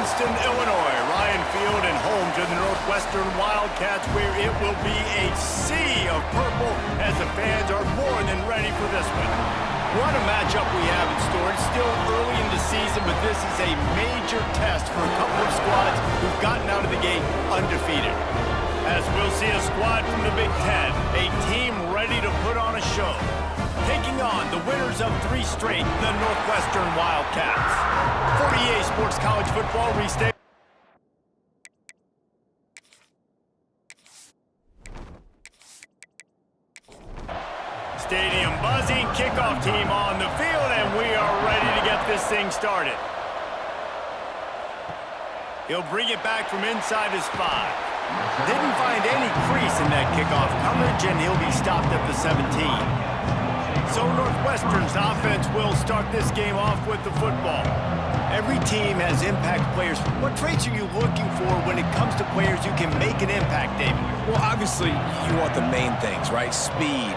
Evanston, Illinois. Ryan Field and home to the Northwestern Wildcats, where it will be a sea of purple as the fans are more than ready for this one. What a matchup we have in store. It's still early in the season, but this is a major test for a couple of squads who've gotten out of the gate undefeated. As we'll see a squad from the Big Ten, a team ready to put on a show. Taking on the winners of 3 straight, the Northwestern Wildcats. 48 Sports College Football restate. Stadium buzzing, kickoff team on the field, and we are ready to get this thing started. He'll bring it back from inside his 5. Didn't find any crease in that kickoff coverage, and he'll be stopped at the 17. So Northwestern's offense will start this game off with the football. Every team has impact players. What traits are you looking for when it comes to players who can make an impact, David? Well, obviously, you want the main things, right? Speed,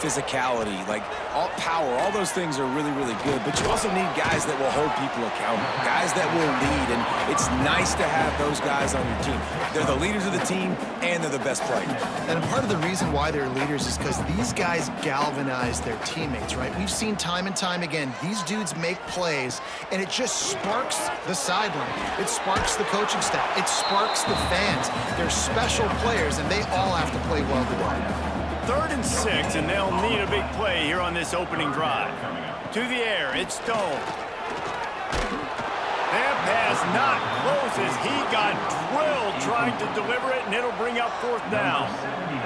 physicality, like all power, all those things are really, really good. But you also need guys that will hold people accountable, guys that will lead. And it's nice to have those guys on your team. They're the leaders of the team, and they're the best players. And part of the reason why they're leaders is because these guys galvanize their teammates, right? We've seen time and time again, these dudes make plays, and it just sparks the sideline. It sparks the coaching staff. It sparks the fans. They're special players, and they all have to play well today. 3rd and 6, and they'll need a big play here on this opening drive. To the air, it's Stone. That pass not close as he got drilled trying to deliver it, and it'll bring up 4th down.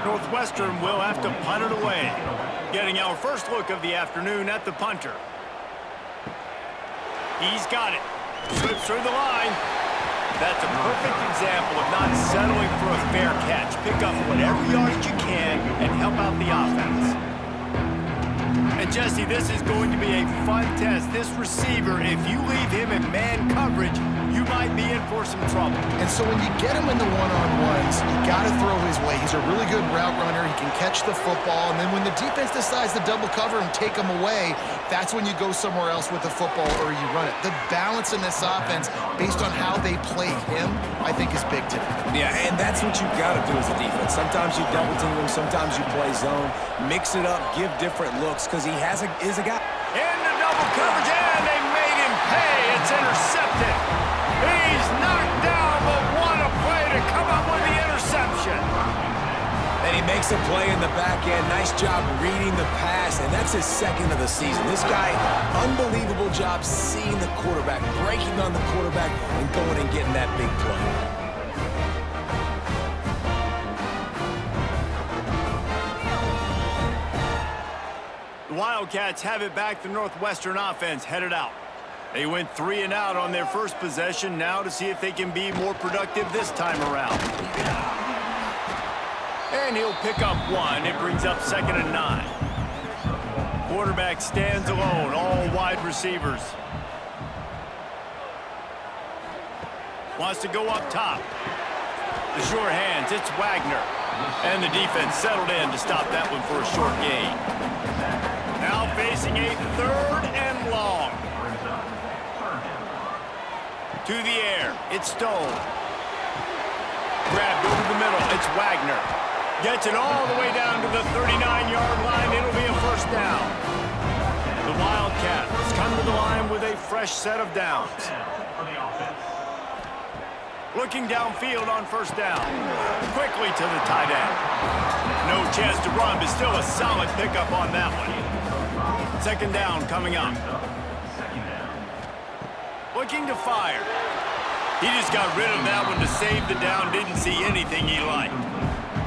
Northwestern will have to punt it away. Getting our first look of the afternoon at the punter. He's got it. Slips through the line. That's a perfect example of not settling for a fair catch. Pick up whatever yardage you can and help out the offense. And Jesse, this is going to be a fun test. This receiver, if you leave him in man coverage, you might be in for some trouble. And so when you get him in the one-on-ones, you got to throw his way. He's a really good route runner. He can catch the football. And then when the defense decides to double cover and take him away, that's when you go somewhere else with the football or you run it. The balance in this offense, based on how they play him, I think is big today. Yeah, and that's what you've got to do as a defense. Sometimes you double team him, sometimes you play zone. Mix it up, give different looks, because he is a guy. Into double coverage, and they made him pay. It's intercepted. He's knocked down, but what a play to come up with the interception. And he makes a play in the back end. Nice job reading the pass, and that's his 2nd of the season. This guy, unbelievable job seeing the quarterback, breaking on the quarterback, and going and getting that big play. The Wildcats have it back. The Northwestern offense headed out. They went 3 and out on their first possession. Now to see if they can be more productive this time around. And he'll pick up 1. It brings up 2nd and 9. Quarterback stands alone, all wide receivers. Wants to go up top. The sure hands, it's Wagner. And the defense settled in to stop that one for a short gain. Now facing a 3rd and long. To the air, it's Stone. Grabbed over the middle, it's Wagner. Gets it all the way down to the 39-yard line. It'll be a 1st down. The Wildcats come to the line with a fresh set of downs. Looking downfield on 1st down. Quickly to the tight end. No chance to run, but still a solid pickup on that one. 2nd down coming up. Looking to fire. He just got rid of that one to save the down. Didn't see anything he liked.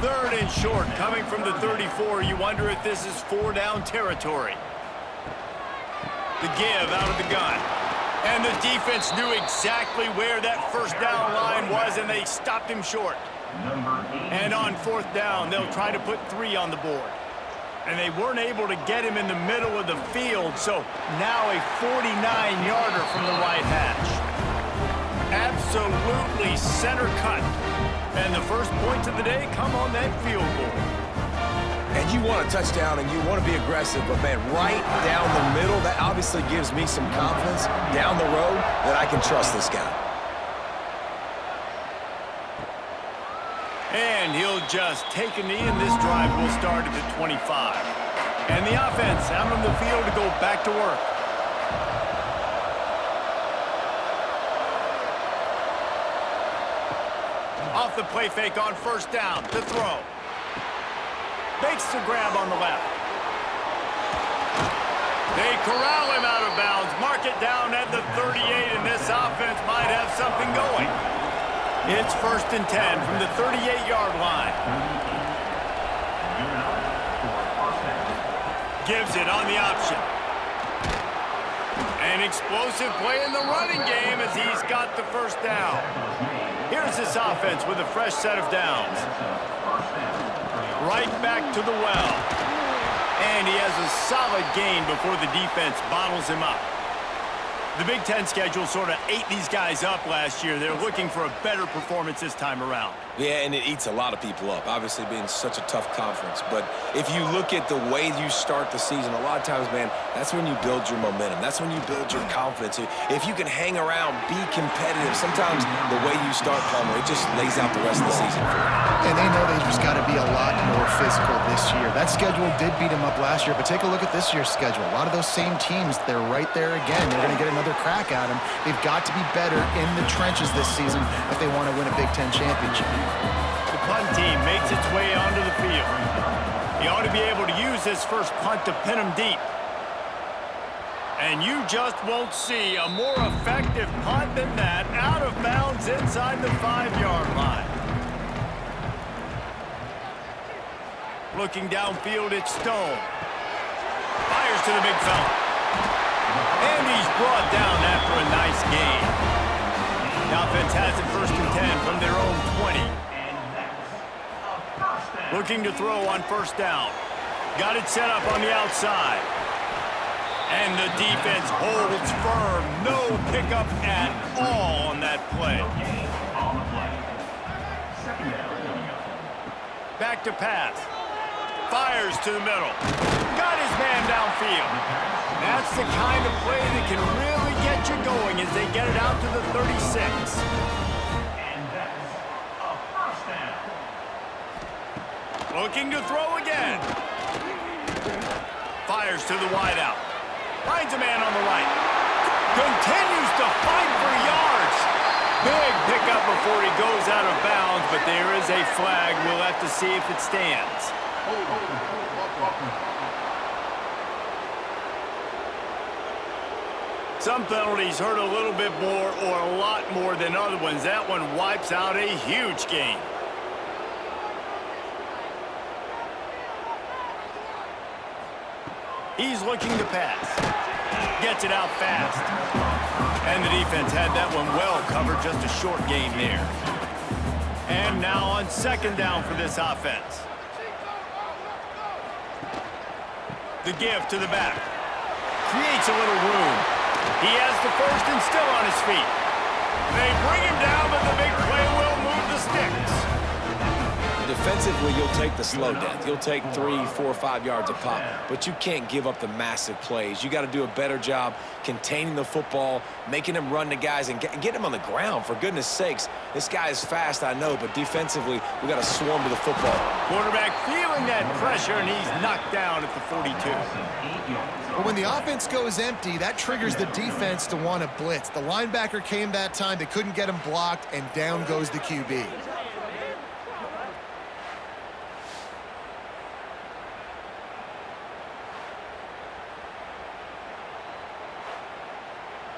3rd and short coming from the 34. You wonder if this is 4-down territory. The give out of the gun. And the defense knew exactly where that 1st down line was, and they stopped him short. And on 4th down, they'll try to put 3 on the board. And they weren't able to get him in the middle of the field, so now a 49-yarder from the right hash. Absolutely center cut. And the first points of the day come on that field goal. And you want a touchdown and you want to be aggressive, but man, right down the middle, that obviously gives me some confidence down the road that I can trust this guy. And he'll just take a knee, and this drive will start at the 25. And the offense out on the field to go back to work. Off the play fake on first down. The throw. Makes the grab on the left. They corral him out of bounds. Mark it down at the 38, and this offense might have something going. It's 1st and 10 from the 38-yard line. Gives it on the option. An explosive play in the running game as he's got the first down. Here's this offense with a fresh set of downs. Right back to the well. And he has a solid gain before the defense bottles him up. The Big Ten schedule sort of ate these guys up last year. They're looking for a better performance this time around. Yeah, and it eats a lot of people up, obviously being such a tough conference. But if you look at the way you start the season, a lot of times, man, that's when you build your momentum. That's when you build your confidence. If you can hang around, be competitive, sometimes the way you start, Palmer, it just lays out the rest of the season for you. And they know they've just got to be a lot more physical this year. That schedule did beat them up last year, but take a look at this year's schedule. A lot of those same teams, they're right there again. They're going to get another crack at them. They've got to be better in the trenches this season if they want to win a Big Ten championship. The punt team makes its way onto the field. He ought to be able to use this first punt to pin him deep. And you just won't see a more effective punt than that, out of bounds inside the 5-yard line. Looking downfield, it's Stone. Fires to the big fella. And he's brought down after a nice gain. The offense has it 1st and 10 from their own 20. Looking to throw on first down. Got it set up on the outside. And the defense holds firm. No pickup at all on that play. Back to pass. Fires to the middle. Got his man downfield. That's the kind of play that can really get you going as they get it out to the 36. Looking to throw again. Fires to the wideout. Finds a man on the right. Continues to fight for yards. Big pickup before he goes out of bounds, but there is a flag. We'll have to see if it stands. Some penalties hurt a little bit more or a lot more than other ones. That one wipes out a huge gain. He's looking to pass. Gets it out fast. And the defense had that one well covered, just a short gain there. And now on 2nd down for this offense. The give to the back. Creates a little room. He has the first and still on his feet. They bring him down, but the big play will move the sticks. Defensively, you'll take the slow downs. You'll take 3, 4, 5 yards a pop, but you can't give up the massive plays. You got to do a better job containing the football, making them run to guys, and get them on the ground, for goodness sakes. This guy is fast, I know, but defensively, we got to swarm to the football. Quarterback feeling that pressure, and he's knocked down at the 42. But when the offense goes empty, that triggers the defense to want to blitz. The linebacker came that time. They couldn't get him blocked, and down goes the QB.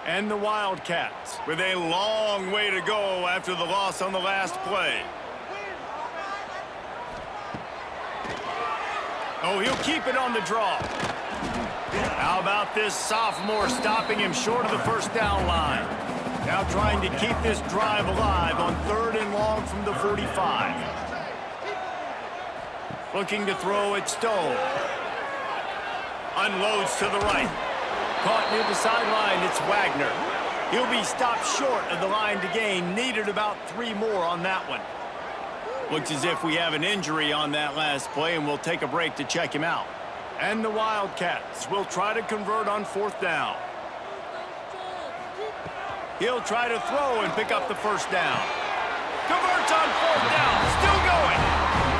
And the Wildcats with a long way to go after the loss on the last play. Oh, he'll keep it on the draw. How about this sophomore stopping him short of the first down line? Now trying to keep this drive alive on 3rd and long from the 45. Looking to throw at Stone. Unloads to the right. Caught near the sideline, it's Wagner. He'll be stopped short of the line to gain. Needed about 3 more on that one. Looks as if we have an injury on that last play, and we'll take a break to check him out. And the Wildcats will try to convert on 4th down. He'll try to throw and pick up the first down. Converts on 4th down, still going.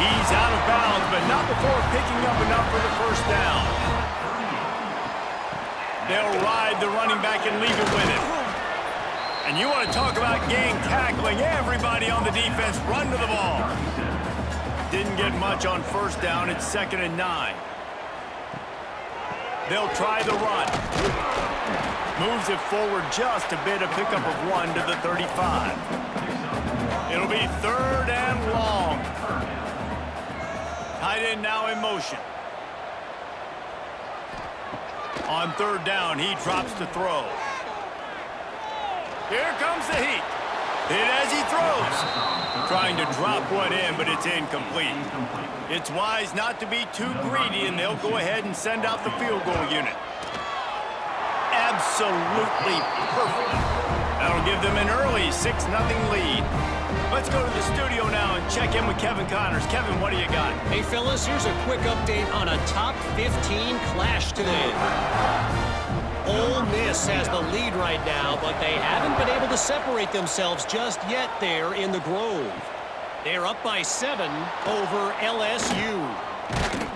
He's out of bounds, but not before picking up enough for the first down. They'll ride the running back and leave it with him. And you want to talk about gang tackling. Everybody on the defense run to the ball. Didn't get much on first down. It's 2nd and 9. They'll try the run. Moves it forward just a bit, a pickup of 1 to the 35. It'll be 3rd and long. Tight end now in motion. On 3rd down, he drops to throw. Here comes the heat. Hit as he throws. Trying to drop one in, but it's incomplete. It's wise not to be too greedy, and they'll go ahead and send out the field goal unit. Absolutely perfect. That'll give them an early 6-0 lead. Let's go to the studio now and check in with Kevin Connors. Kevin, what do you got? Hey, fellas, here's a quick update on a top 15 clash today. Ole Miss has the lead right now, but they haven't been able to separate themselves just yet there in the Grove. They're up by 7 over LSU.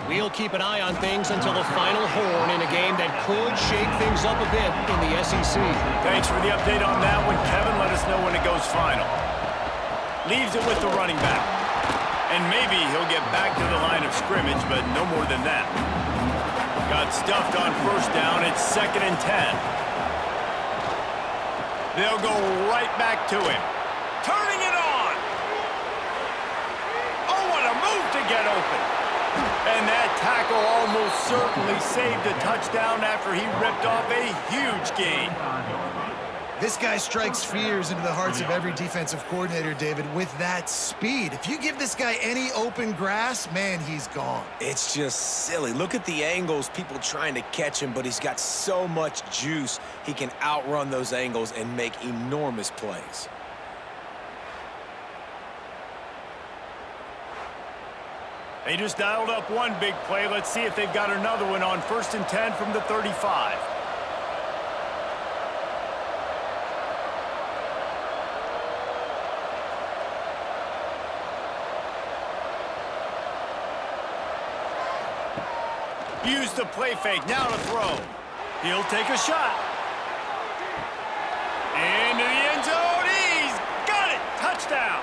We'll keep an eye on things until the final horn in a game that could shake things up a bit in the SEC. Thanks for the update on that one, Kevin. Let us know when it goes final. Leaves it with the running back. And maybe he'll get back to the line of scrimmage, but no more than that. Got stuffed on first down. It's 2nd and 10. They'll go right back to him. Turning it on. Oh, what a move to get open. And that tackle almost certainly saved a touchdown after he ripped off a huge gain. This guy strikes fears into the hearts of every defensive coordinator, David, with that speed. If you give this guy any open grass, man, he's gone. It's just silly. Look at the angles, people trying to catch him, but he's got so much juice. He can outrun those angles and make enormous plays. They just dialed up one big play. Let's see if they've got another one on 1st and 10 from the 35. Use the play fake, now to throw. He'll take a shot. Into the end zone, he's got it! Touchdown!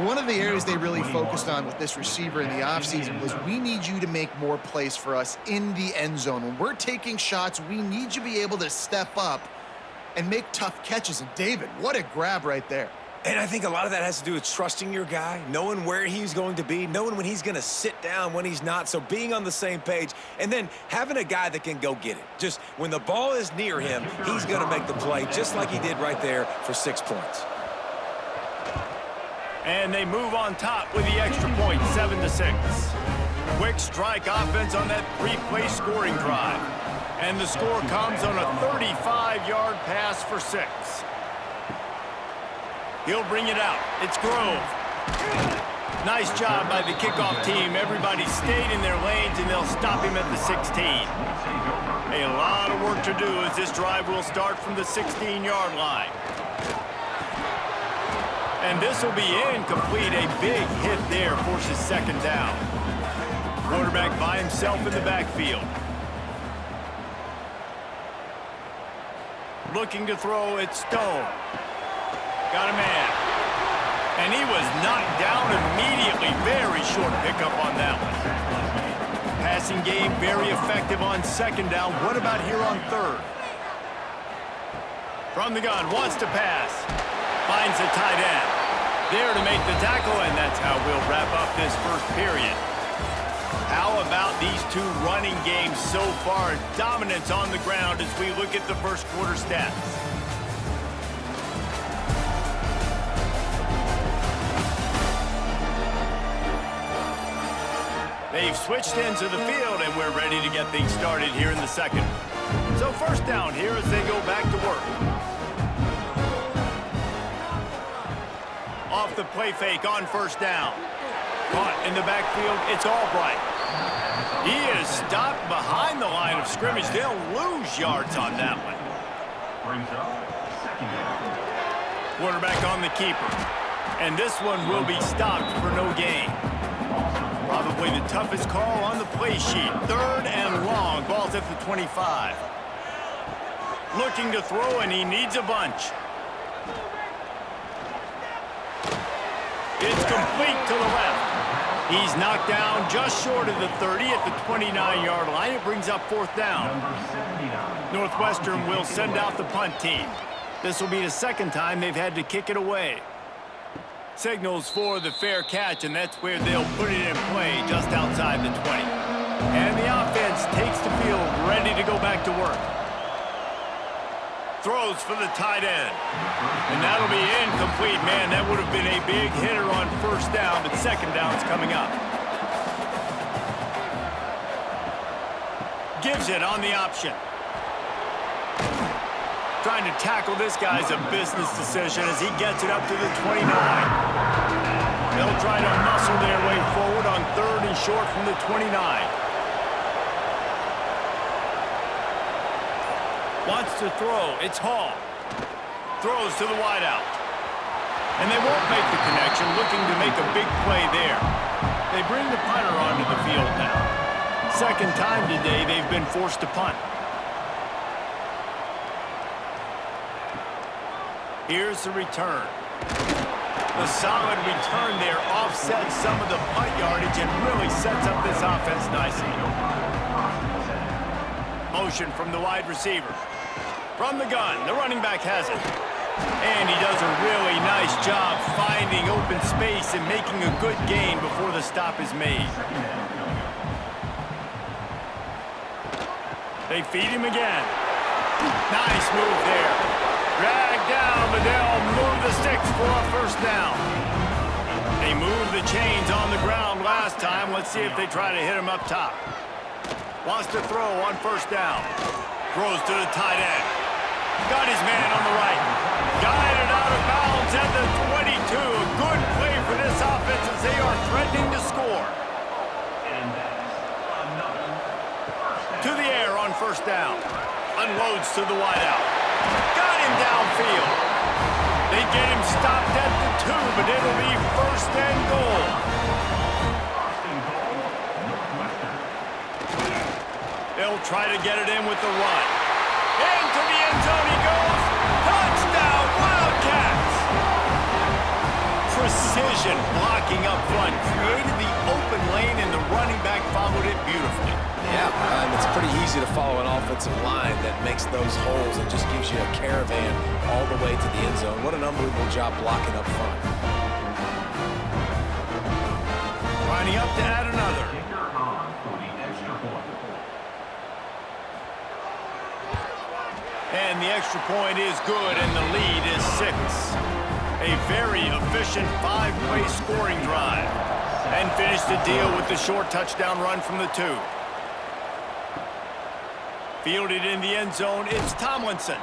One of the areas they really focused on with this receiver in the offseason was we need you to make more plays for us in the end zone. When we're taking shots, we need you to be able to step up and make tough catches. And David, what a grab right there. And I think a lot of that has to do with trusting your guy, knowing where he's going to be, knowing when he's going to sit down, when he's not, so being on the same page, and then having a guy that can go get it. Just when the ball is near him, he's going to make the play, just like he did right there for 6 points. And they move on top with the extra point, 7-6. Quick strike offense on that 3-play scoring drive. And the score comes on a 35-yard pass for 6. He'll bring it out. It's Grove. Nice job by the kickoff team. Everybody stayed in their lanes, and they'll stop him at the 16. A lot of work to do as this drive will start from the 16-yard line. And this will be incomplete. A big hit there forces 2nd down. Quarterback by himself in the backfield. Looking to throw, it's Stone. Got a man. And he was knocked down immediately. Very short pickup on that one. Passing game very effective on 2nd down. What about here on 3rd? From the gun, wants to pass. Finds the tight end. There to make the tackle, and that's how we'll wrap up this first period. How about these two running games so far? Dominance on the ground as we look at the first quarter stats. They've switched into the field, and we're ready to get things started here in the second. So first down here as they go back to work. Off the play fake on first down. Caught in the backfield, it's Albright. He is stopped behind the line of scrimmage. They'll lose yards on that one. Quarterback on the keeper. And this one will be stopped for no gain. Probably the toughest call on the play sheet. 3rd and long. Ball's at the 25. Looking to throw, and he needs a bunch. It's complete to the left. He's knocked down just short of the 30 at the 29-yard line. It brings up 4th down. Northwestern will send out the punt team. This will be the 2nd time they've had to kick it away. Signals for the fair catch, and that's where they'll put it in play just outside the 20. And the offense takes the field, ready to go back to work. Throws for the tight end. And that'll be incomplete. Man, that would have been a big hitter on 1st down, but 2nd down's coming up. Gives it on the option. Trying to tackle this guy's a business decision as he gets it up to the 29. They'll try to muscle their way forward on 3rd and short from the 29. Wants to throw. It's Hall. Throws to the wideout. And they won't make the connection, looking to make a big play there. They bring the punter onto the field now. 2nd time today they've been forced to punt. Here's the return. The solid return there offsets some of the punt yardage and really sets up this offense nicely. Motion from the wide receiver. From the gun, the running back has it. And he does a really nice job finding open space and making a good gain before the stop is made. They feed him again. Nice move there. Dragged down, but they'll move the sticks for a 1st down. They moved the chains on the ground last time. Let's see if they try to hit him up top. Wants to throw on 1st down. Throws to the tight end. Got his man on the right. Guided out of bounds at the 22. A good play for this offense as they are threatening to score. To the air on 1st down. Unloads to the wideout. Got him downfield. They get him stopped at the 2, but it'll be 1st and goal. They'll try to get it in with the run. Into the end zone he goes. Touchdown, Wildcats! Precision blocking up front. Created the open lane, and the running back followed it beautifully. Yeah, it's pretty easy to follow an offensive line that makes those holes and just gives you a caravan all the way to the end zone. What an unbelievable job blocking up front. Lining up to add another. And the extra point is good, and the lead is 6. A very efficient 5-play scoring drive. And finish the deal with the short touchdown run from the 2. Fielded in the end zone, it's Tomlinson.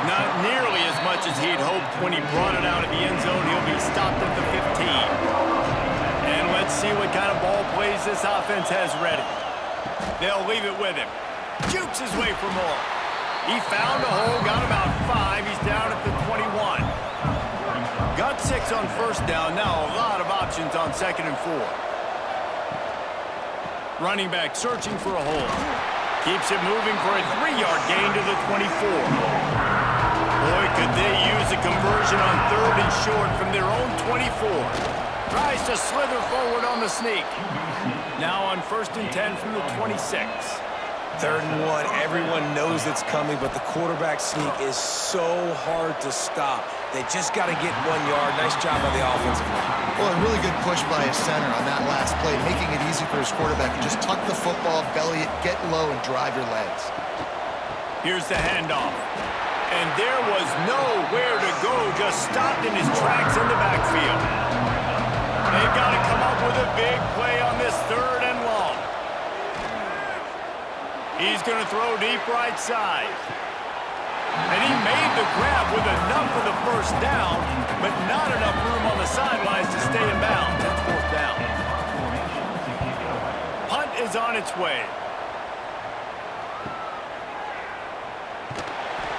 Not nearly as much as he'd hoped when he brought it out of the end zone. He'll be stopped at the 15. And let's see what kind of ball plays this offense has ready. They'll leave it with him. Jukes his way for more. He found a hole, got about 5. He's down at the 21. Got 6 on 1st down. Now a lot of options on 2nd and 4. Running back searching for a hole. Keeps it moving for a 3-yard gain to the 24. Boy, could they use a conversion on 3rd and short from their own 24. Tries to slither forward on the sneak. Now on 1st and 10 from the 26. 3rd and 1, everyone knows it's coming, but the quarterback sneak is so hard to stop. They just got to get 1 yard. Nice job by the offensive line. Well, a really good push by his center on that last play, making it easy for his quarterback to just tuck the football, belly it, get low, and drive your legs. Here's the handoff. And there was nowhere to go, just stopped in his tracks in the backfield. They've got to come up with a big play on this 3rd and long. He's going to throw deep right side. And he made the grab with enough for the 1st down, but not enough room on the sidelines to stay in bounds. That's 4th down. Punt is on its way.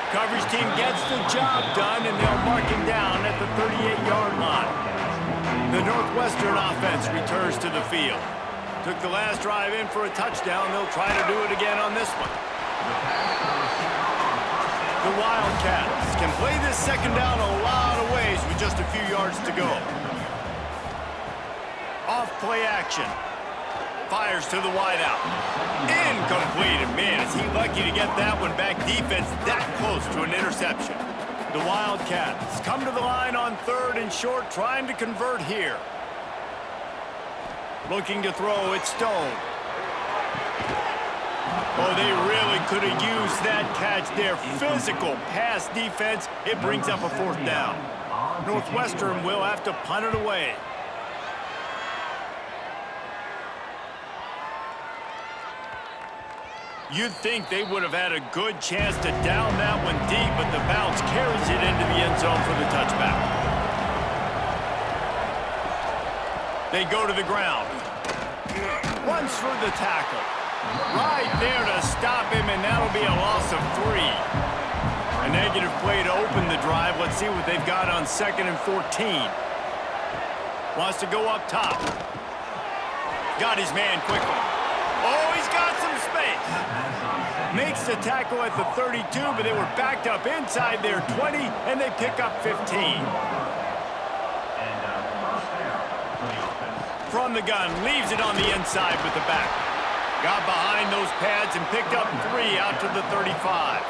Coverage team gets the job done, and they'll mark him down at the 38-yard line. The Northwestern offense returns to the field. Took the last drive in for a touchdown. They'll try to do it again on this one. The Wildcats can play this second down a lot of ways with just a few yards to go. Off play action. Fires to the wideout. Incomplete. And man, is he lucky to get that one back. Defense that close to an interception. The Wildcats come to the line on 3rd and short, trying to convert here. Looking to throw, it's Stone. Oh, they really could have used that catch there. Physical pass defense. It brings up a 4th down. Northwestern will have to punt it away. You'd think they would have had a good chance to down that one deep, but the bounce carries it into the end zone for the touchback. They go to the ground. Runs for the tackle. Right there to stop him, and that'll be a loss of 3. A negative play to open the drive. Let's see what they've got on 2nd and 14. Wants to go up top. Got his man quickly. Oh, he's got some space. Makes the tackle at the 32, but they were backed up inside their 20, and they pick up 15. From the gun, leaves it on the inside with the back. Got behind those pads and picked up 3 out to the 35.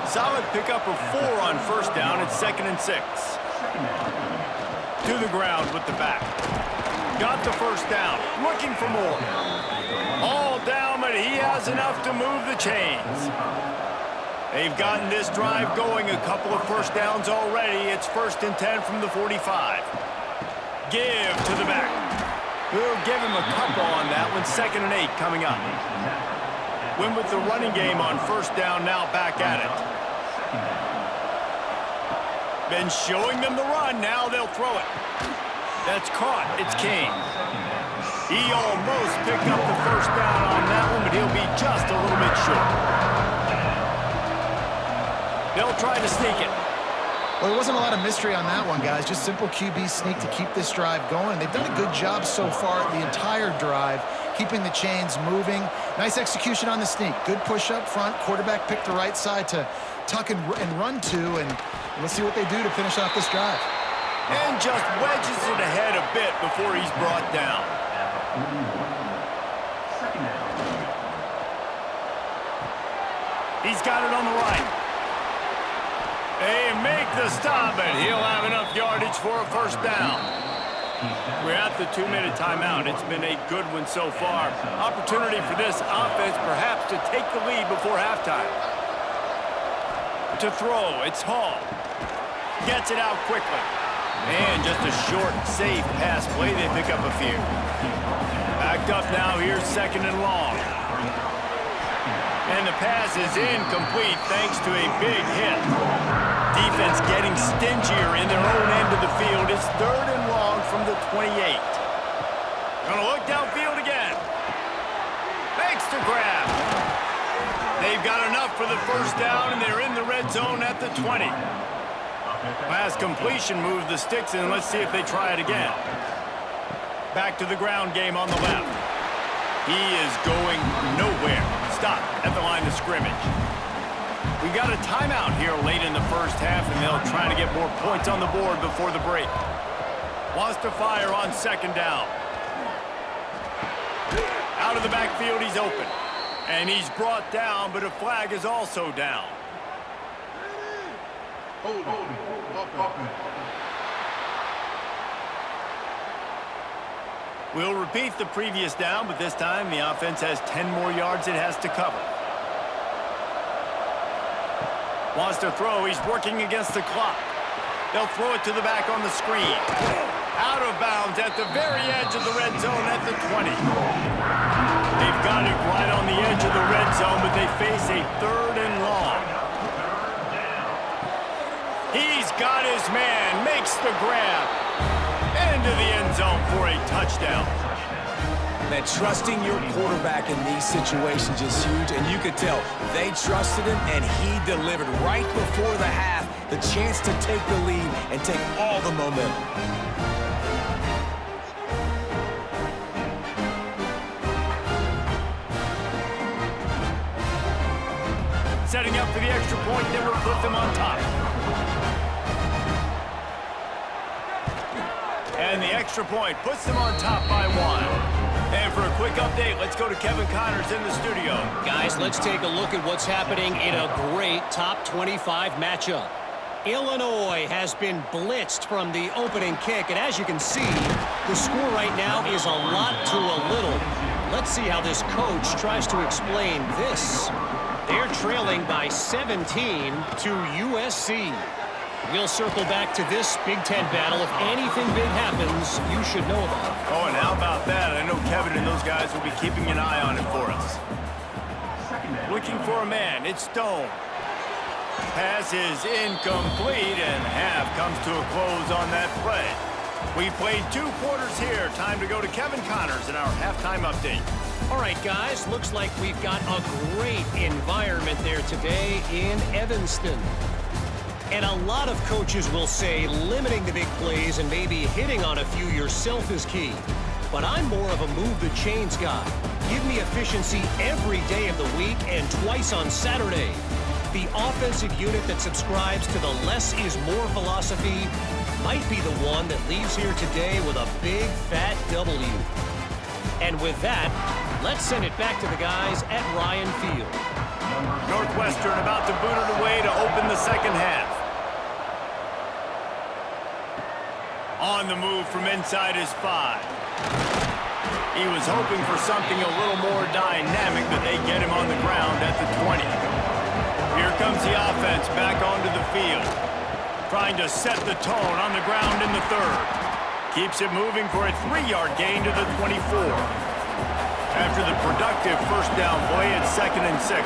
Solid pickup of 4 on 1st down. It's 2nd and 6. To the ground with the back. Got the 1st down. Looking for more. All down, but he has enough to move the chains. They've gotten this drive going, a couple of 1st downs already. It's 1st and 10 from the 45. Give to the back. We'll give him a couple on that one. 2nd and 8 coming up. Win with the running game on 1st down, now back at it. Been showing them the run, now they'll throw it. That's caught, it's King. He almost picked up the 1st down on that one, but he'll be just a little bit short. They'll try to sneak it. Well, there wasn't a lot of mystery on that one, guys. Just simple QB sneak to keep this drive going. They've done a good job so far the entire drive, keeping the chains moving. Nice execution on the sneak. Good push up front. Quarterback picked the right side to tuck and run to, and let's see what they do to finish off this drive. And just wedges it ahead a bit before he's brought down. He's got it on the right. They make the stop, and he'll have enough yardage for a 1st down. We're at the 2-minute timeout. It's been a good one so far. Opportunity for this offense perhaps to take the lead before halftime. To throw, it's Hall. Gets it out quickly. And just a short, safe pass play. They pick up a few. Backed up now. Here's 2nd and long. And the pass is incomplete thanks to a big hit. Defense getting stingier in their own end of the field. It's 3rd and long from the 28. Gonna look downfield again. Makes the grab. They've got enough for the 1st down, and they're in the red zone at the 20. Last completion moved the sticks, and let's see if they try it again. Back to the ground game on the left. He is going nowhere. Stop at the line of scrimmage. We got a timeout here late in the 1st half, and they'll try to get more points on the board before the break. Wants to fire on 2nd down. Out of the backfield, he's open. And he's brought down, but a flag is also down. We'll repeat the previous down, but this time the offense has 10 more yards it has to cover. Wants to throw. He's working against the clock. They'll throw it to the back on the screen. Out of bounds at the very edge of the red zone at the 20. They've got it right on the edge of the red zone, but they face a 3rd and long. He's got his man, makes the grab. Into the end zone for a touchdown. That trusting your quarterback in these situations is huge, and you could tell they trusted him, and he delivered right before the half, the chance to take the lead and take all the momentum. setting up for the extra point that will put them on top. And the extra point puts them on top by 1. And for a quick update, let's go to Kevin Connors in the studio. Guys, let's take a look at what's happening in a great top 25 matchup. Illinois has been blitzed from the opening kick, and as you can see, the score right now is a lot to a little. Let's see how this coach tries to explain this. They're trailing by 17 to USC. We'll circle back to this Big Ten battle. If anything big happens, you should know about it. Oh, and how about that? I know Kevin and those guys will be keeping an eye on it for us. Looking for a man. It's Stone. Pass is incomplete, and half comes to a close on that play. We've played 2 quarters here. Time to go to Kevin Connors in our halftime update. All right, guys, looks like we've got a great environment there today in Evanston. And a lot of coaches will say limiting the big plays and maybe hitting on a few yourself is key. But I'm more of a move the chains guy. Give me efficiency every day of the week and twice on Saturday. The offensive unit that subscribes to the less is more philosophy might be the one that leaves here today with a big fat W. And with that, let's send it back to the guys at Ryan Field. Northwestern about to boot it away to open the second half. On the move from inside his 5. He was hoping for something a little more dynamic, but they get him on the ground at the 20. Here comes the offense back onto the field. Trying to set the tone on the ground in the 3rd. Keeps it moving for a 3-yard gain to the 24. After the productive first down play, it's 2nd and 6.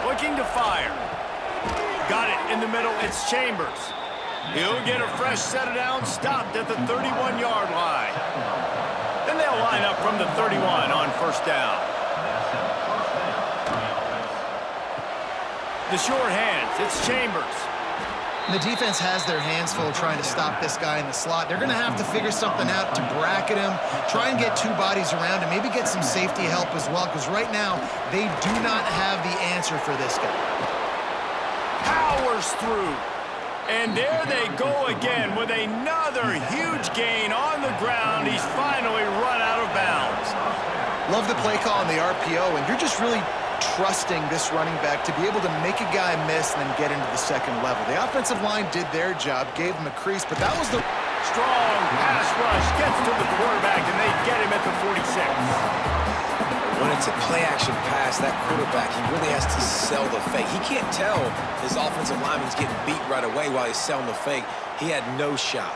Looking to fire. Got it in the middle. It's Chambers. He'll get a fresh set of downs, stopped at the 31-yard line. Then they'll line up from the 31 on first down. The short hands. It's Chambers. The defense has their hands full trying to stop this guy in the slot. They're going to have to figure something out to bracket him, try and get 2 bodies around him, maybe get some safety help as well, because right now they do not have the answer for this guy. Powers through. And there they go again with another huge gain on the ground. He's finally run out of bounds. Love the play call on the RPO, and you're just really trusting this running back to be able to make a guy miss and then get into the second level. The offensive line did their job, gave him a crease, but that was the strong pass rush, gets to the quarterback, and they get him at the 46. When it's a play-action pass, that quarterback, he really has to sell the fake. He can't tell his offensive lineman's getting beat right away while he's selling the fake. He had no shot.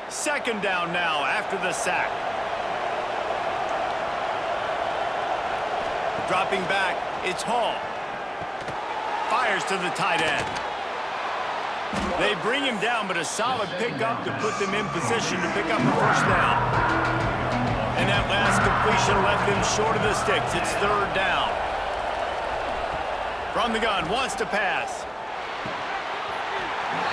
Second down now after the sack. Dropping back, it's Hall. Fires to the tight end. They bring him down, but a solid pickup to put them in position to pick up a first down. And that last completion left them short of the sticks. It's 3rd down. From the gun, wants to pass.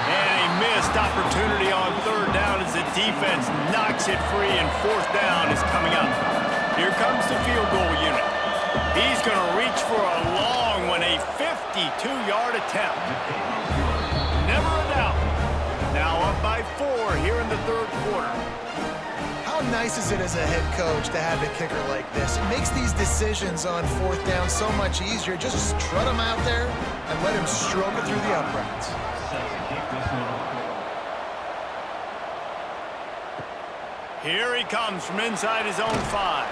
And a missed opportunity on 3rd down as the defense knocks it free, and 4th down is coming up. Here comes the field goal unit. He's going to reach for a long one, a 52-yard attempt. Never a doubt. Now up by 4 here in the 3rd quarter. How nice is it as a head coach to have a kicker like this? It makes these decisions on 4th down so much easier. Just strut him out there and let him stroke it through the uprights. Here he comes from inside his own 5.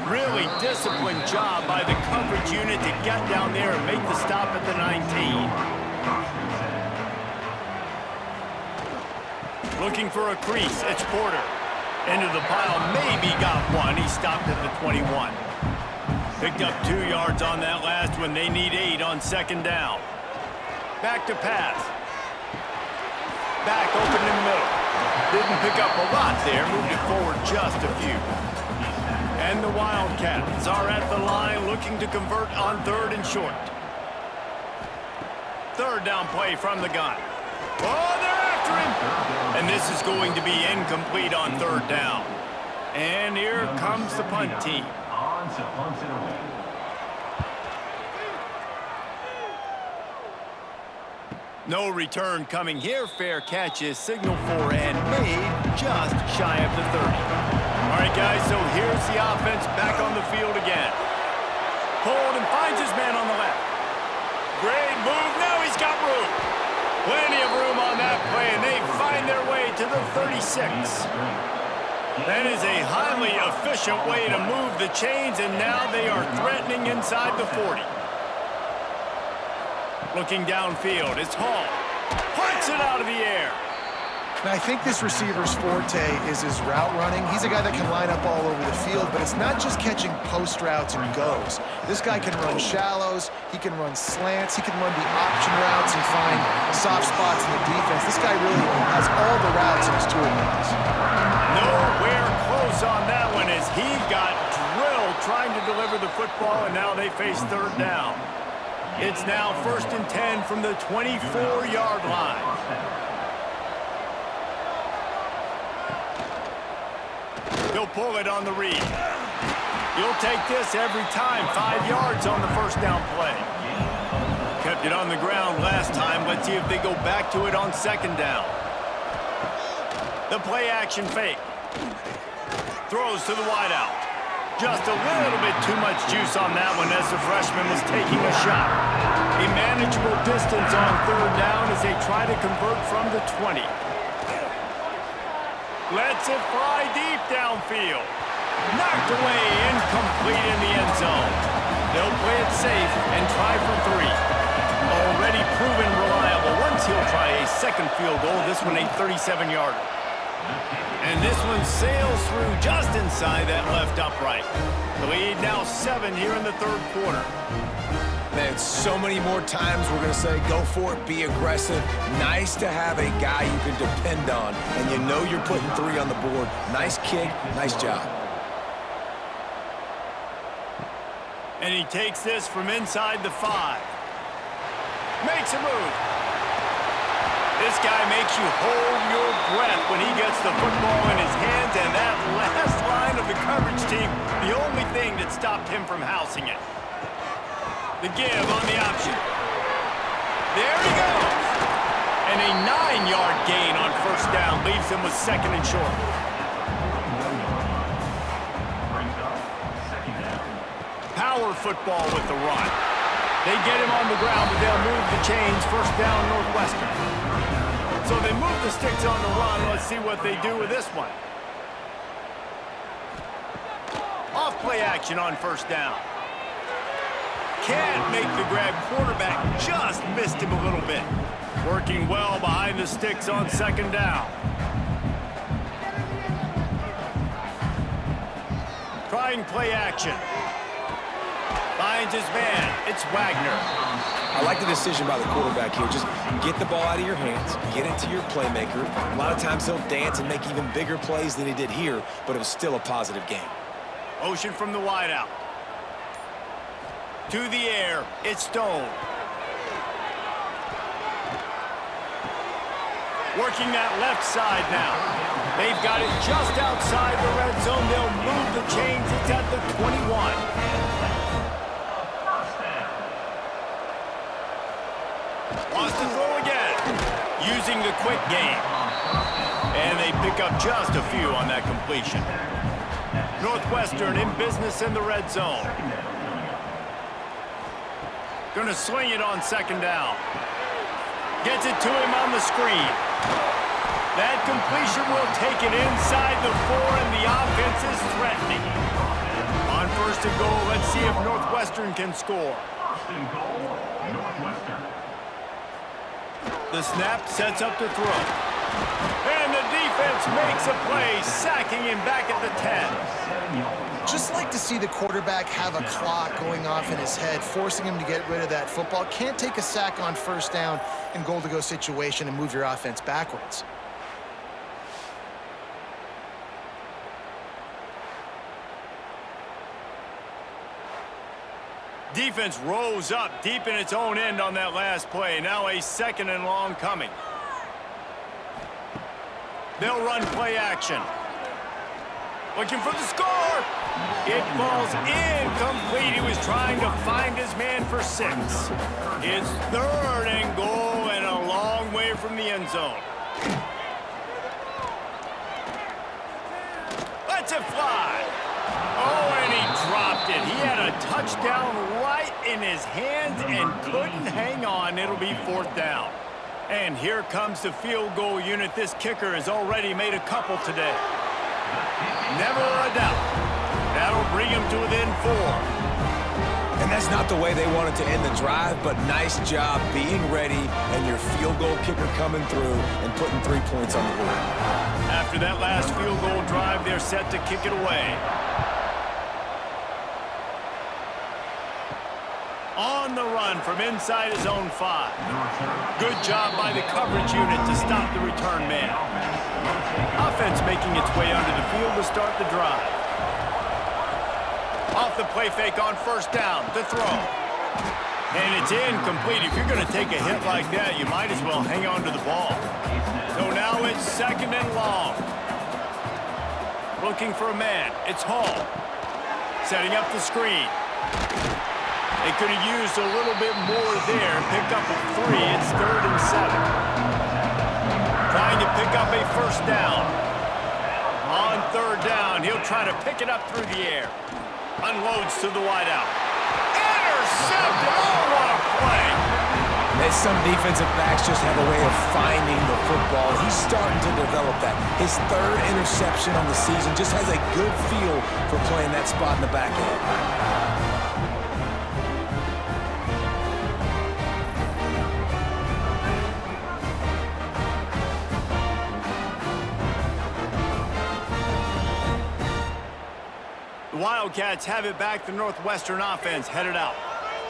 Really disciplined job by the coverage unit to get down there and make the stop at the 19. Looking for a crease, it's Porter. Into the pile, maybe got one. He stopped at the 21. Picked up 2 yards on that last one. They need 8 on 2nd down. Back to pass. Back open in the middle. Didn't pick up a lot there. Moved it forward just a few. And the Wildcats are at the line looking to convert on 3rd and short. 3rd down play from the gun. Oh, they're after throwing. And this is going to be incomplete on third down. And here comes the punt team. No return coming here. Fair catch is signaled for and made just shy of the 30. All right, guys, so here's the offense back on the field again. Pulled and finds his man on the left. Great move. Now he's got room. Plenty of room on that play, and they find their way to the 36. That is a highly efficient way to move the chains, and now they are threatening inside the 40. Looking downfield, it's Hall. Punts it out of the air. Now, I think this receiver's forte is his route running. He's a guy that can line up all over the field, but it's not just catching post routes and goes. This guy can run shallows, he can run slants, he can run the option routes and find soft spots in the defense. This guy really has all the routes in his toolbox. Nowhere close on that one as he got drilled trying to deliver the football, and now they face third down. It's now 1st and 10 from the 24-yard line. He'll pull it on the read. You'll take this every time. 5 yards on the first down play. Kept it on the ground last time. Let's see if they go back to it on second down. The play action fake. Throws to the wideout. Just a little bit too much juice on that one as the freshman was taking a shot. A manageable distance on third down as they try to convert from the 20. Lets it fly deep downfield. Knocked away, incomplete in the end zone. They'll play it safe and try for 3. Already proven reliable. Once he'll try a second field goal, this one a 37-yarder. And this one sails through just inside that left upright. The lead now 7 here in the third quarter. Man, so many more times we're going to say, go for it, be aggressive. Nice to have a guy you can depend on, and you know you're putting 3 on the board. Nice kick, nice job. And he takes this from inside the 5. Makes a move. This guy makes you hold your breath when he gets the football in his hands, and that last line of the coverage team, the only thing that stopped him from housing it. The give on the option. There he goes. And a 9-yard gain on first down leaves him with 2nd and short. Power football with the run. They get him on the ground, but they'll move the chains. First down, Northwestern. So they move the sticks on the run. Let's see what they do with this one. Off play action on first down. Can't make the grab. Quarterback just missed him a little bit. Working well behind the sticks on second down. Trying play action. Finds his man. It's Wagner. I like the decision by the quarterback here. Just get the ball out of your hands, get it to your playmaker. A lot of times he'll dance and make even bigger plays than he did here, but it was still a positive game. Motion from the wideout. To the air, it's Stone. Working that left side now. They've got it just outside the red zone. They'll move the chains. It's at the 21. Wants to throw again. Using the quick game. And they pick up just a few on that completion. Northwestern in business in the red zone. Gonna swing it on second down. Gets it to him on the screen. That completion will take it inside the 4, and the offense is threatening. On first and goal, let's see if Northwestern can score. The snap sets up to throw. And the defense makes a play, sacking him back at the 10. Just like to see the quarterback have a clock going off in his head, forcing him to get rid of that football. Can't take a sack on first down in goal-to-go situation and move your offense backwards. Defense rose up deep in its own end on that last play. Now a 2nd and long coming. They'll run play action. Looking for the score. It falls incomplete. He was trying to find his man for 6. It's 3rd and goal and a long way from the end zone. Lets it fly. Oh, and he dropped it. He had a touchdown right in his hands and couldn't hang on. It'll be 4th down. And here comes the field goal unit. This kicker has already made a couple today. Never a doubt. That'll bring him to within 4. And that's not the way they wanted to end the drive, but nice job being ready and your field goal kicker coming through and putting 3 points on the board. After that last field goal drive, they're set to kick it away. On the run from inside his own 5. Good job by the coverage unit to stop the return man. Offense making its way onto the field to start the drive. Off the play fake on 1st down, the throw. And it's incomplete. If you're going to take a hit like that, you might as well hang on to the ball. So now it's 2nd and long. Looking for a man. It's Hall. Setting up the screen. They could have used a little bit more there. Picked up a 3. It's 3rd and 7. Trying to pick up a 1st down. On 3rd down, he'll try to pick it up through the air. Unloads to the wideout. Intercepted! Oh, what a play! And some defensive backs just have a way of finding the football. He's starting to develop that. His 3rd interception on the season just has a good feel for playing that spot in the back end. Wildcats have it back. The Northwestern offense headed out.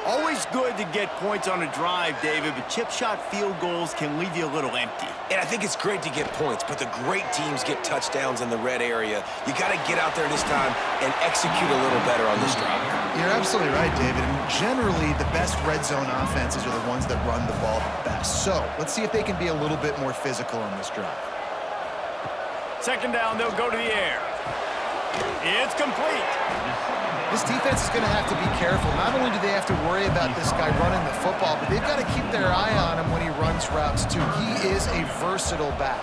Always good to get points on a drive, David, but chip shot field goals can leave you a little empty. And I think it's great to get points, but the great teams get touchdowns in the red area. You got to get out there this time and execute a little better on this drive. You're absolutely right, David. And generally, the best red zone offenses are the ones that run the ball the best. So let's see if they can be a little bit more physical on this drive. 2nd down, they'll go to the air. It's complete. This defense is going to have to be careful. Not only do they have to worry about this guy running the football, but they've got to keep their eye on him when he runs routes, too. He is a versatile back.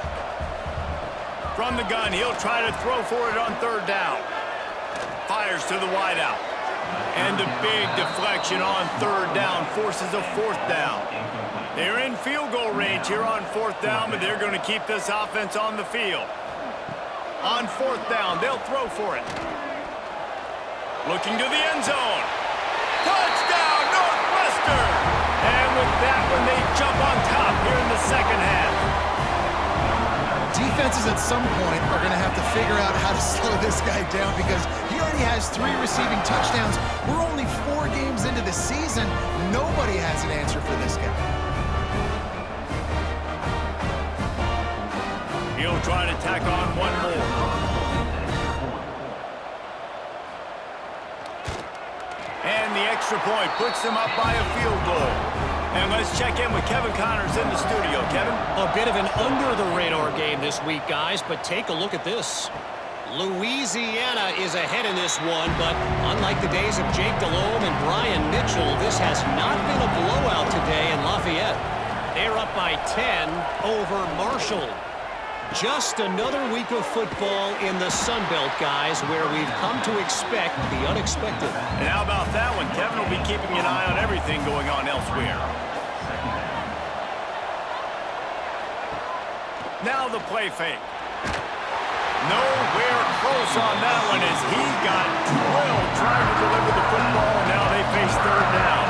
From the gun, he'll try to throw for it on 3rd down. Fires to the wideout. And a big deflection on 3rd down forces a 4th down. They're in field goal range here on 4th down, but they're going to keep this offense on the field. On 4th down, they'll throw for it. Looking to the end zone. Touchdown, Northwestern! And with that one, they jump on top here in the 2nd half. Defenses at some point are going to have to figure out how to slow this guy down because he already has 3 receiving touchdowns. We're only 4 games into the season. Nobody has an answer for this guy. He'll try to tack on one more. And the extra point puts them up by a field goal. And let's check in with Kevin Connors in the studio. Kevin? A bit of an under-the-radar game this week, guys, but take a look at this. Louisiana is ahead in this one, but unlike the days of Jake Delhomme and Brian Mitchell, this has not been a blowout today in Lafayette. They're up by 10 over Marshall. Just another week of football in the Sun Belt, guys, where we've come to expect the unexpected. And how about that one? Kevin will be keeping an eye on everything going on elsewhere. Now the play fake. Nowhere close on that one as he got drilled trying to deliver the football. Now they face 3rd down.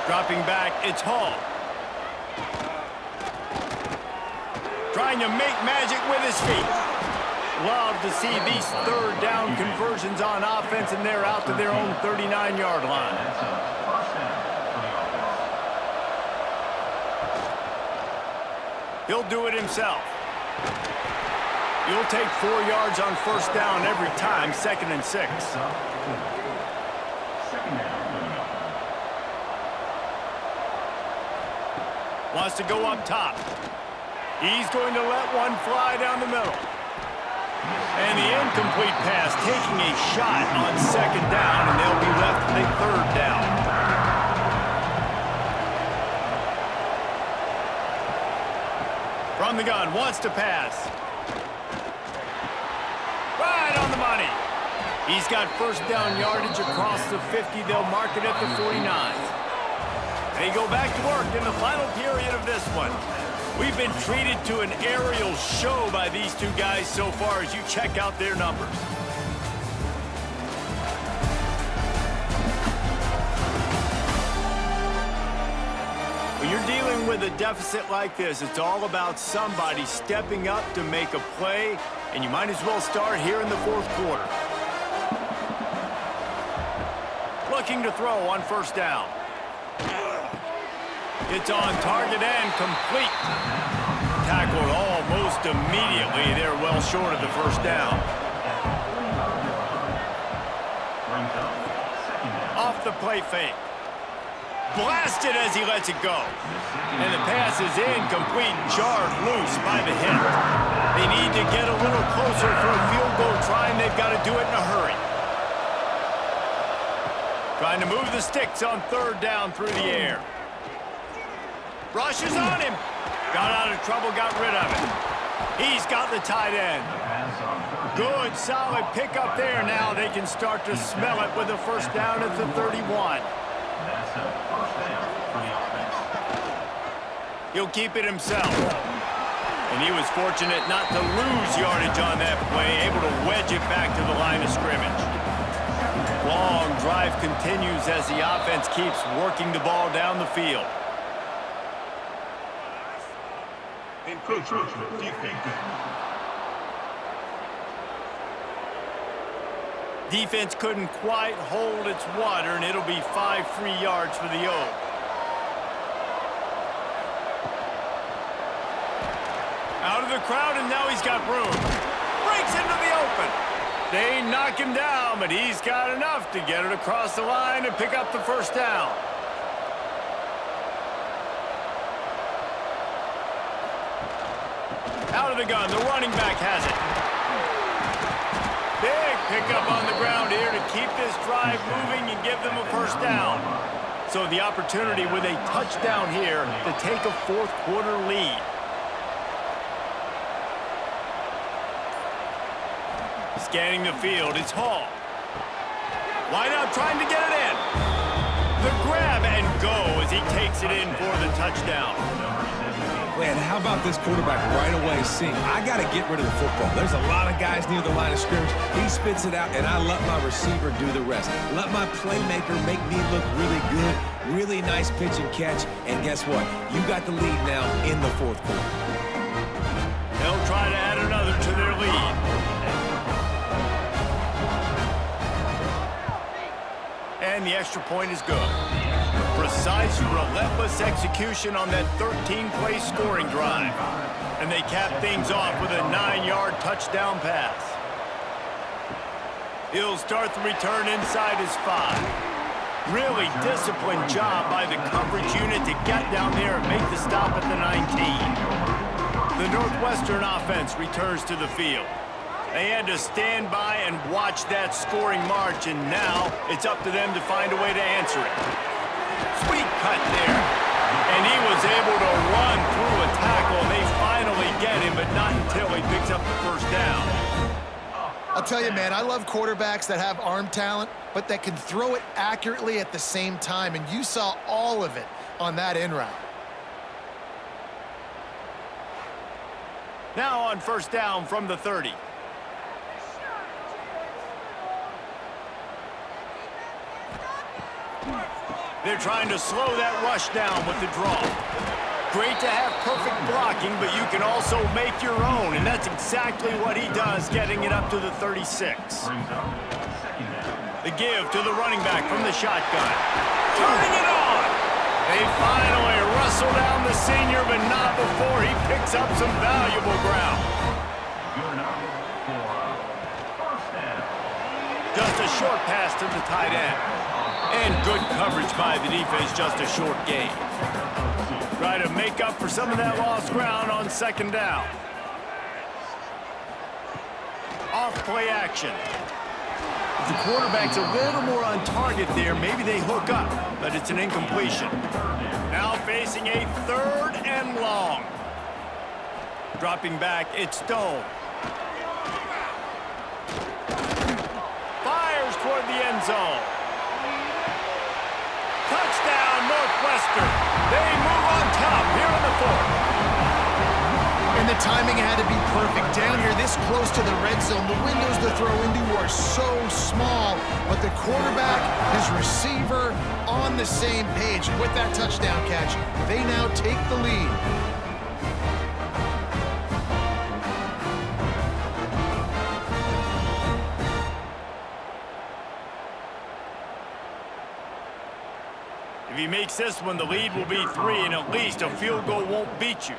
Dropping back, it's Hall. Trying to make magic with his feet. Love to see these 3rd down conversions on offense, and they're out to their own 39-yard line. He'll do it himself. You'll take 4 yards on 1st down every time, 2nd and 6. Wants to go up top. He's going to let one fly down the middle. And the incomplete pass taking a shot on second down, and they'll be left with a third down. From the gun, wants to pass. Right on the money. He's got first down yardage across the 50. They'll mark it at the 49. They go back to work in the final period of this one. We've been treated to an aerial show by these two guys so far as you check out their numbers. When you're dealing with a deficit like this, it's all about somebody stepping up to make a play, and you might as well start here in the fourth quarter. Looking to throw on first down. It's on target and complete. Tackled almost immediately. They're well short of the first down. Off the play fake. Blasted as he lets it go. And the pass is incomplete, jarred loose by the hit. They need to get a little closer for a field goal try, and they've got to do it in a hurry. Trying to move the sticks on third down through the air. Rushes on him. Got out of trouble, got rid of it. He's got the tight end. Good, solid pickup there. Now they can start to smell it with a first down at the 31. He'll keep it himself. And he was fortunate not to lose yardage on that play, able to wedge it back to the line of scrimmage. Long drive continues as the offense keeps working the ball down the field. Defense couldn't quite hold its water, and it'll be 5 free yards for the Oak. Out of the crowd, and now he's got room. Breaks into the open. They knock him down, but he's got enough to get it across the line and pick up the first down. Out of the gun, the running back has it. Big pickup on the ground here to keep this drive moving and give them a first down. So the opportunity with a touchdown here to take a fourth quarter lead. Scanning the field, it's Hall. Wide out trying to get it in. The grab and go as he takes it in for the touchdown. Man, how about this quarterback right away seeing, I got to get rid of the football. There's a lot of guys near the line of scrimmage. He spits it out, and I let my receiver do the rest. Let my playmaker make me look really good. Really nice pitch and catch. And guess what? You got the lead now in the fourth quarter. They'll try to add another to their lead. And the extra point is good. Precise, relentless execution on that 13-play scoring drive. And they cap things off with a 9-yard touchdown pass. He'll start the return inside his 5. Really disciplined job by the coverage unit to get down there and make the stop at the 19. The Northwestern offense returns to the field. They had to stand by and watch that scoring march, and now it's up to them to find a way to answer it. Sweet cut there. And he was able to run through a tackle, and they finally get him, but not until he picks up the first down. I'll tell you, man, I love quarterbacks that have arm talent, but that can throw it accurately at the same time, and you saw all of it on that in route. Now on first down from the 30. They're trying to slow that rush down with the draw. Great to have perfect blocking, but you can also make your own, and that's exactly what he does, getting it up to the 36. The give to the running back from the shotgun. Turning it on! They finally wrestle down the senior, but not before he picks up some valuable ground. Just a short pass to the tight end. And good coverage by the defense, just a short gain. Try to make make up for some of that lost ground on second down. Off play action. If the quarterback's a little more on target there, maybe they hook up, but it's an incompletion. Now facing a 3rd and long. Dropping back, it's Stone. Fires toward the end zone. Touchdown, Northwestern. They move on top here in the 4th. And the timing had to be perfect. Down here this close to the red zone, the windows to throw into are so small, but the quarterback, his receiver, on the same page. And with that touchdown catch, they now take the lead. If he makes this one, the lead will be 3, and at least a field goal won't beat you.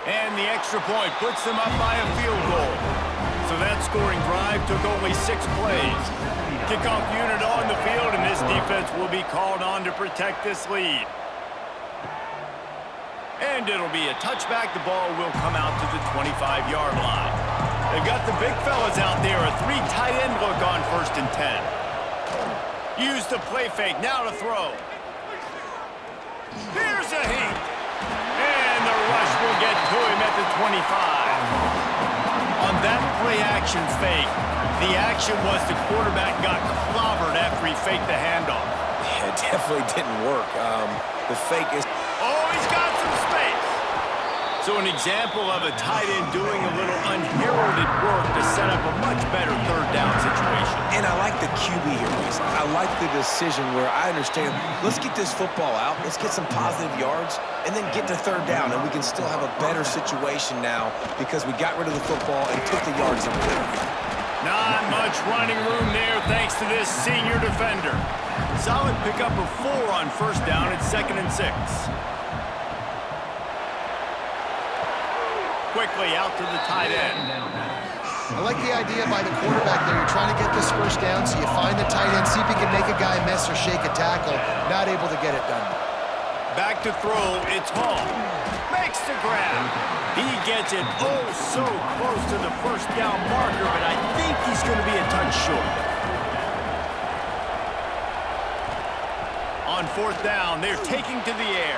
And the extra point puts them up by a field goal. So that scoring drive took only 6 plays. Kickoff unit on the field, and this defense will be called on to protect this lead. And it'll be a touchback. The ball will come out to the 25-yard line. They've got the big fellas out there, a 3 tight end look on 1st and 10. Use the play fake, now to throw. Here's a heat. And the rush will get to him at the 25. On that play action fake, the action was the quarterback got clobbered after he faked the handoff. Yeah, it definitely didn't work. The fake is... Oh, he's got some space. So an example of a tight end doing a little unheralded work to set up a much better 3rd down situation. And I like the QB here, Reese. I like the decision where I understand, let's get this football out, let's get some positive yards, and then get to 3rd down, and we can still have a better situation now because we got rid of the football and took the yards that we had. Not much running room there thanks to this senior defender. Solid pickup of 4 on 1st down at 2nd and 6. Quickly out to the tight end. I like the idea by the quarterback there. You're trying to get this 1st down, so you find the tight end, see if he can make a guy miss or shake a tackle. Not able to get it done. Back to throw, it's Hall. Makes the grab. He gets it so close to the 1st down marker, but I think he's going to be a touch short. On 4th down, they're taking to the air.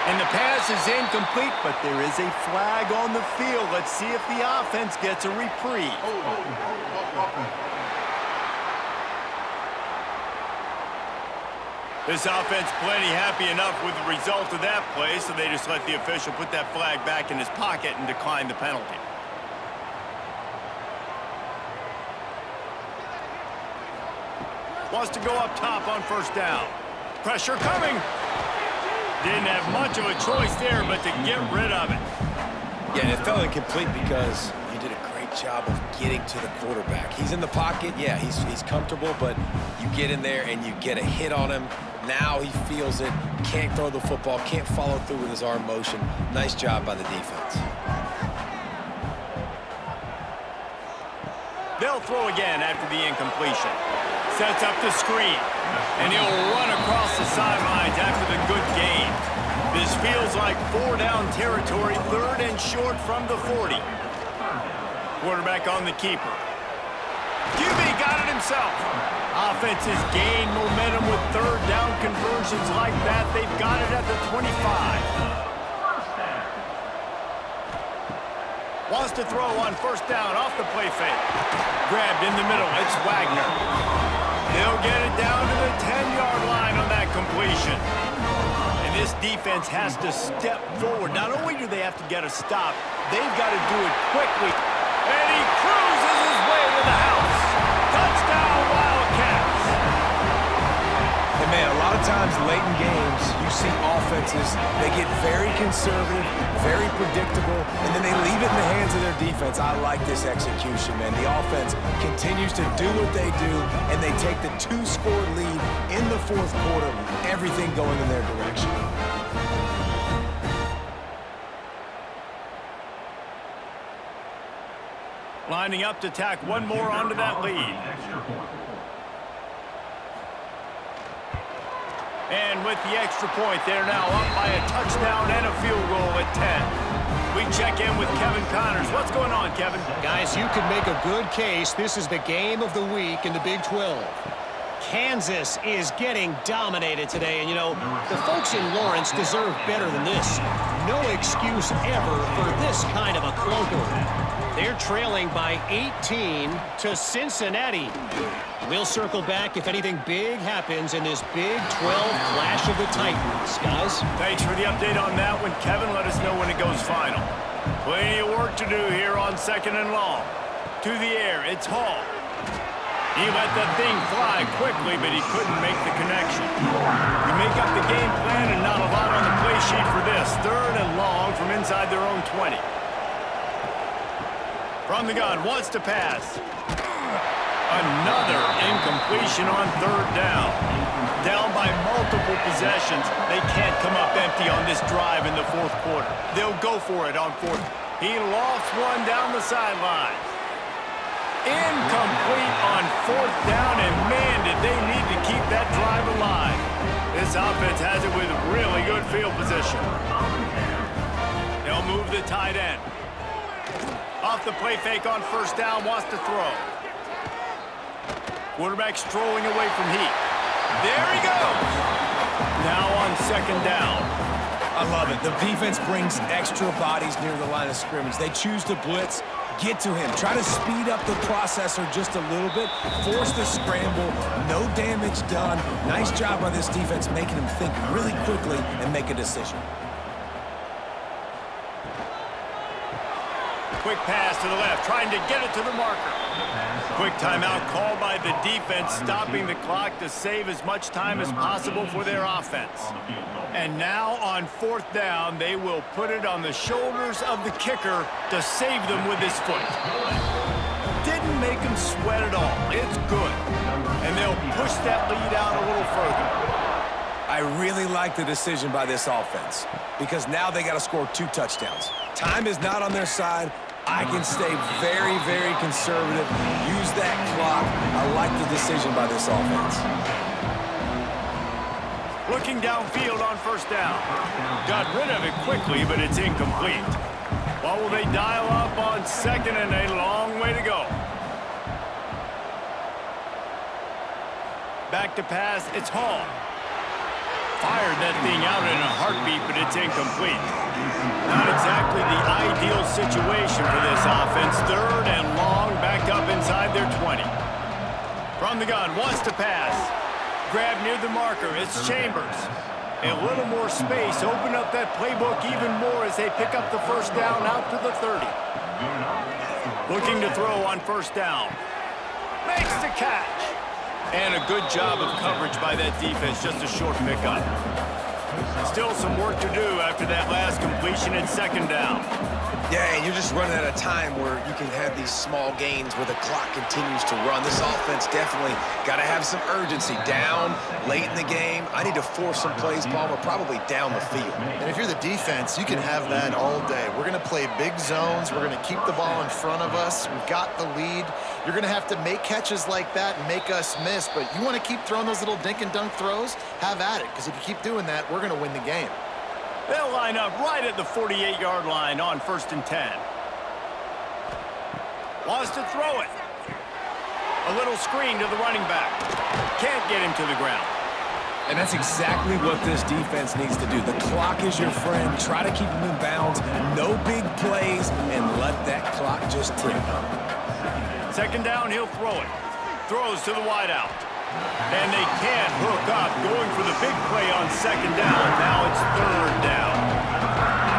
And the pass is incomplete, but there is a flag on the field. Let's see if the offense gets a reprieve. This offense plenty happy enough with the result of that play, so they just let the official put that flag back in his pocket and decline the penalty. Wants to go up top on 1st down. Pressure coming. Didn't have much of a choice there, but to get rid of it. Yeah, and it fell incomplete because you did a great job of getting to the quarterback. He's in the pocket, yeah, he's comfortable, but you get in there and you get a hit on him. Now he feels it, can't throw the football, can't follow through with his arm motion. Nice job by the defense. They'll throw again after the incompletion. Sets up the screen, and he'll run across the sidelines after the good gain. This feels like 4 down territory, 3rd and short from the 40. Quarterback on the keeper. QB got it himself. Offense has gained momentum with 3rd down conversions like that. They've got it at the 25. Wants to throw on 1st down off the play fake. Grabbed in the middle. It's Wagner. They'll get it down to the 10-yard line on that completion. And this defense has to step forward. Not only do they have to get a stop, they've got to do it quickly. And he cruises his way to the house. Touchdown, Wildcats. And man, a lot of times late in games, you see offenses, they get very conservative, very predictable, and then they leave it in the hands of their defense. I like this execution, man. The offense continues to do what they do, and they take the 2-score lead in the 4th quarter, everything going in their direction. Lining up to tack one more onto that lead. And with the extra point, they're now up by a touchdown and a field goal at 10. We check in with Kevin Connors. What's going on, Kevin? Guys, you could make a good case. This is the game of the week in the Big 12. Kansas is getting dominated today, and you know, the folks in Lawrence deserve better than this. No excuse ever for this kind of a clunker. They're trailing by 18 to Cincinnati. We'll circle back if anything big happens in this Big 12 Clash of the Titans. Guys? Thanks for the update on that one, Kevin. Let us know when it goes final. Plenty of work to do here on 2nd and long. To the air, it's Hall. He let that thing fly quickly, but he couldn't make the connection. You make up the game plan and not a lot on the play sheet for this. 3rd and long from inside their own 20. From the gun, wants to pass. Another incompletion on 3rd down. Down by multiple possessions. They can't come up empty on this drive in the 4th quarter. They'll go for it on 4th. He lofts one down the sideline. Incomplete on 4th down, and man, did they need to keep that drive alive. This offense has it with really good field position. They'll move the tight end. Off the play fake on 1st down, wants to throw. Quarterback strolling away from heat. There he goes. Now on 2nd down. I love it. The defense brings extra bodies near the line of scrimmage. They choose to blitz, get to him, try to speed up the processor just a little bit, force the scramble, no damage done. Nice job by this defense making him think really quickly and make a decision. Quick pass to the left, trying to get it to the marker. Quick timeout called by the defense, stopping the clock to save as much time as possible for their offense. And now on 4th down, they will put it on the shoulders of the kicker to save them with his foot. Didn't make him sweat at all. It's good. And they'll push that lead out a little further. I really like the decision by this offense because now they got to score 2 touchdowns. Time is not on their side. I can stay very, very conservative. Use that clock. I like the decision by this offense. Looking downfield on 1st down. Got rid of it quickly, but it's incomplete. What will they dial up on 2nd and a long way to go? Back to pass, it's Hall. Fired that thing out in a heartbeat, but it's incomplete. Not exactly the ideal situation for this offense. 3rd and long, back up inside their 20. From the gun, wants to pass. Grab near the marker, it's Chambers. A little more space, open up that playbook even more as they pick up the 1st down out to the 30. Looking to throw on 1st down. Makes the catch. And a good job of coverage by that defense, just a short pickup. Still some work to do after that last completion at 2nd down. Yeah, and you're just running out of time where you can have these small gains where the clock continues to run. This offense definitely got to have some urgency. Down, late in the game. I need to force some plays, Palmer, probably down the field. And if you're the defense, you can have that all day. We're going to play big zones. We're going to keep the ball in front of us. We've got the lead. You're going to have to make catches like that and make us miss. But you want to keep throwing those little dink and dunk throws? Have at it, because if you keep doing that, we're going to win the game. They'll line up right at the 48-yard line on 1st and 10. Wants to throw it. A little screen to the running back. Can't get him to the ground. And that's exactly what this defense needs to do. The clock is your friend. Try to keep him in bounds. No big plays, and let that clock just tick. 2nd down, he'll throw it. Throws to the wideout. And they can't hook up, going for the big play on 2nd down. Now it's 3rd down.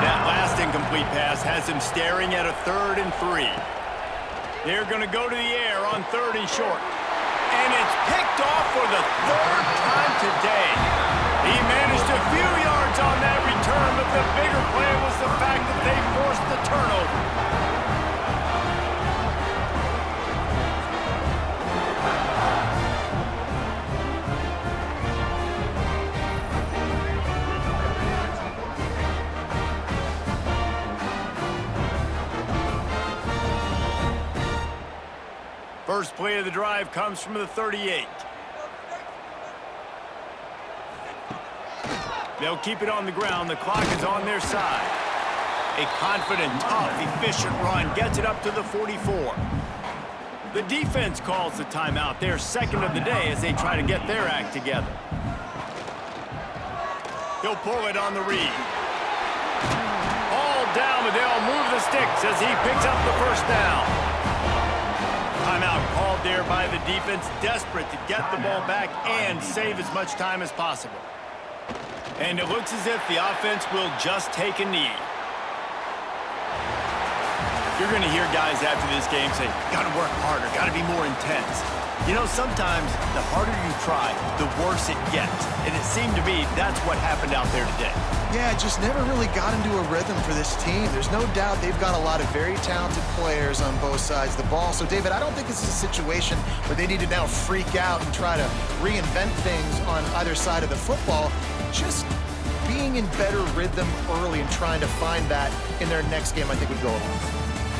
That last incomplete pass has him staring at a 3rd and 3. They're going to go to the air on 3rd and short. And it's picked off for the 3rd time today. He managed a few yards on that return, but the bigger play was the fact that they forced the turnover. First play of the drive comes from the 38. They'll keep it on the ground. The clock is on their side. A confident, tough, efficient run gets it up to the 44. The defense calls the timeout, their second of the day, as they try to get their act together. He'll pull it on the read. All down, but they'll move the sticks as he picks up the first down. Timeout called there by the defense, desperate to get the ball back and save as much time as possible. And it looks as if the offense will just take a knee. You're going to hear guys after this game say, got to work harder, got to be more intense. You know, sometimes the harder you try, the worse it gets. And it seemed to me that's what happened out there today. Yeah, just never really got into a rhythm for this team. There's no doubt they've got a lot of very talented players on both sides of the ball. So, David, I don't think this is a situation where they need to now freak out and try to reinvent things on either side of the football. Just being in better rhythm early and trying to find that in their next game, I think would go a long way.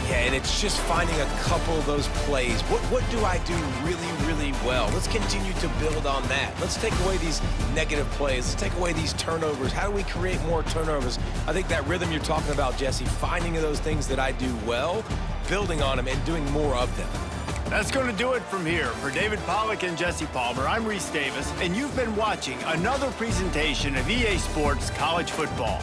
Yeah, and it's just finding a couple of those plays. What do I do really, really well? Let's continue to build on that. Let's take away these negative plays. Let's take away these turnovers. How do we create more turnovers? I think that rhythm you're talking about, Jesse, finding those things that I do well, building on them, and doing more of them. That's going to do it from here. For David Pollack and Jesse Palmer, I'm Reese Davis, and you've been watching another presentation of EA Sports College Football.